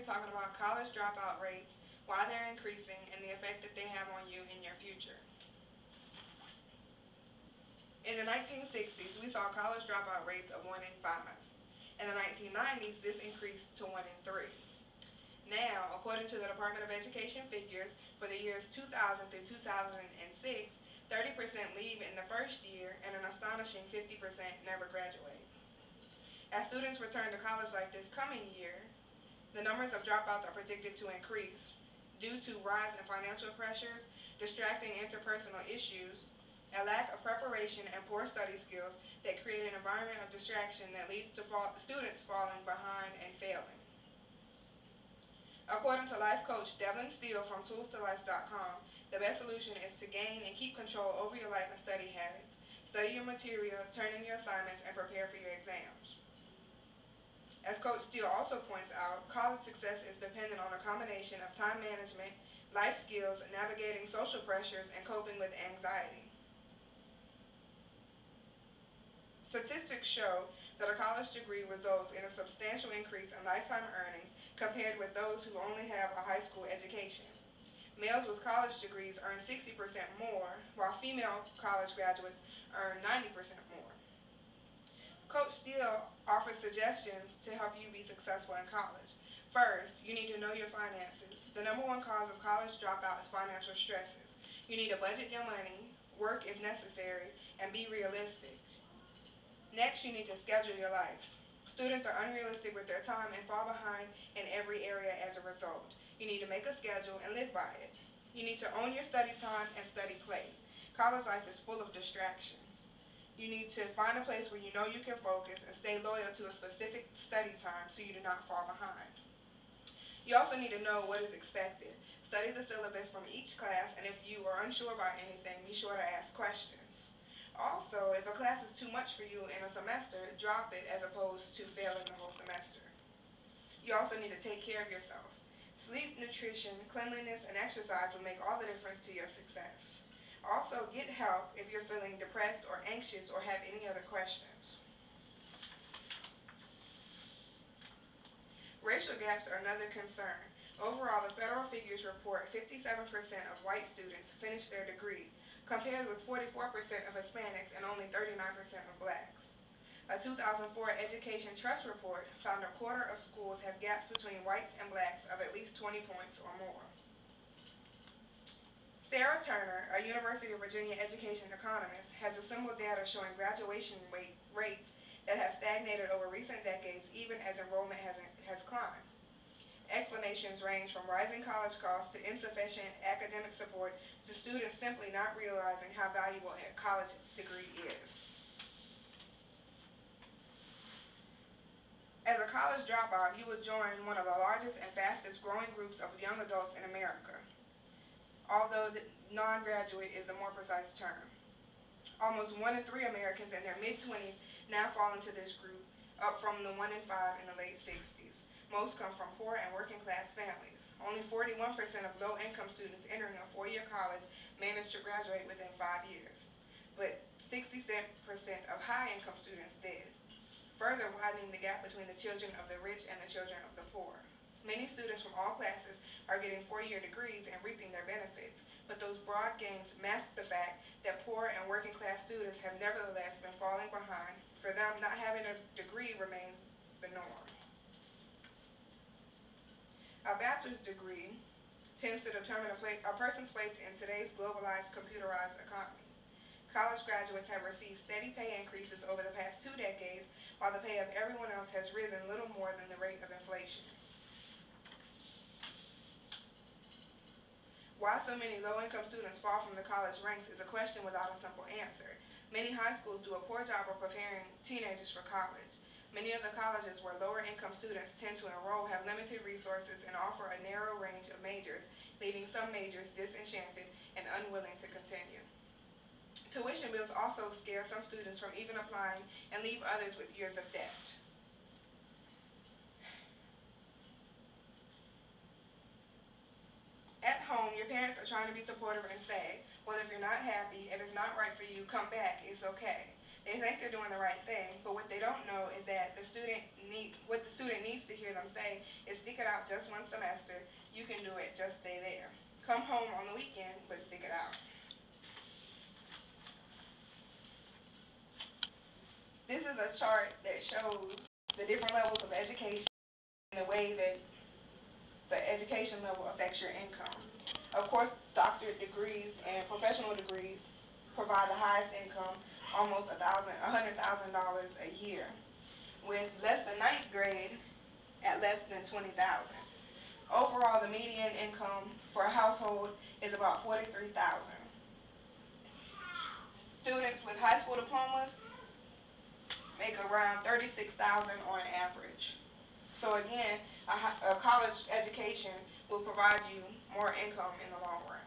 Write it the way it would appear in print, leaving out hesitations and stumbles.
be talking about college dropout rates, why they're increasing, and the effect that they have on you in your future. In the 1960s, we saw college dropout rates of 1 in 5. In the 1990s, this increased to 1 in 3. Now, according to the Department of Education figures, for the years 2000 through 2006, 30% leave in the first year and an astonishing 50% never graduate. As students return to college life this coming year, the numbers of dropouts are predicted to increase due to rise in financial pressures, distracting interpersonal issues, a lack of preparation, and poor study skills that create an environment of distraction that leads to students falling behind and failing. According to life coach Devlin Steele from toolstolife.com, the best solution is to gain and keep control over your life and study habits. Study your material, turn in your assignments, and prepare for your exams. As Coach Steele also points out, college success is dependent on a combination of time management, life skills, navigating social pressures, and coping with anxiety. Statistics show that a college degree results in a substantial increase in lifetime earnings compared with those who only have a high school education. Males with college degrees earn 60% more, while female college graduates earn 90% more. Coach Steele offers suggestions to help you be successful in college. First, you need to know your finances. The number one cause of college dropout is financial stresses. You need to budget your money, work if necessary, and be realistic. Next, you need to schedule your life. Students are unrealistic with their time and fall behind in every area as a result. You need to make a schedule and live by it. You need to own your study time and study place. College life is full of distractions. You need to find a place where you know you can focus and stay loyal to a specific study time so you do not fall behind. You also need to know what is expected. Study the syllabus from each class, and if you are unsure about anything, be sure to ask questions. Also, if a class is too much for you in a semester, drop it as opposed to failing the whole semester. You also need to take care of yourself. Sleep, nutrition, cleanliness, and exercise will make all the difference to your success. Also, get help if you're feeling depressed or anxious or have any other questions. Racial gaps are another concern. Overall, the federal figures report 57% of white students finish their degree, compared with 44% of Hispanics and only 39% of blacks. A 2004 Education Trust report found a quarter of schools have gaps between whites and blacks of at least 20 points or more. Sarah Turner, a University of Virginia education economist, has assembled data showing graduation rates that have stagnated over recent decades even as enrollment has climbed. Explanations range from rising college costs to insufficient academic support to students simply not realizing how valuable a college degree is. As a college dropout, you will join one of the largest and fastest growing groups of young adults in America, although non-graduate is a more precise term. Almost 1 in 3 Americans in their mid-20s now fall into this group, up from the 1 in 5 in the late 60s. Most come from poor and working class families. Only 41% of low-income students entering a 4-year college manage to graduate within 5 years, but 67% of high-income students did, further widening the gap between the children of the rich and the children of the poor. Many students from all classes are getting 4-year degrees and reaping their benefits, but those broad gains mask the fact that poor and working class students have nevertheless been falling behind. For them, not having a degree remains the norm. A bachelor's degree tends to determine a person's place in today's globalized, computerized economy. College graduates have received steady pay increases over the past 2 decades, while the pay of everyone else has risen little more than the rate of inflation. Why so many low-income students fall from the college ranks is a question without a simple answer. Many high schools do a poor job of preparing teenagers for college. Many of the colleges where lower-income students tend to enroll have limited resources and offer a narrow range of majors, leaving some majors disenchanted and unwilling to continue. Tuition bills also scare some students from even applying and leave others with years of debt. At home, your parents are trying to be supportive and say, well, if you're not happy, if it's not right for you, come back, it's okay. They think they're doing the right thing, but what they don't know is that what the student needs to hear them say is stick stick it out just one semester, you can do it, just stay there. Come home on the weekend, but stick it out. This is a chart that shows the different levels of education and the way that the education level affects your income. Of course, doctorate degrees and professional degrees provide the highest income, almost $100,000 a year, with less than ninth grade at less than $20,000. Overall, the median income for a household is about $43,000. Students with high school diplomas make around $36,000 on average. So again, a college education will provide you more income in the long run.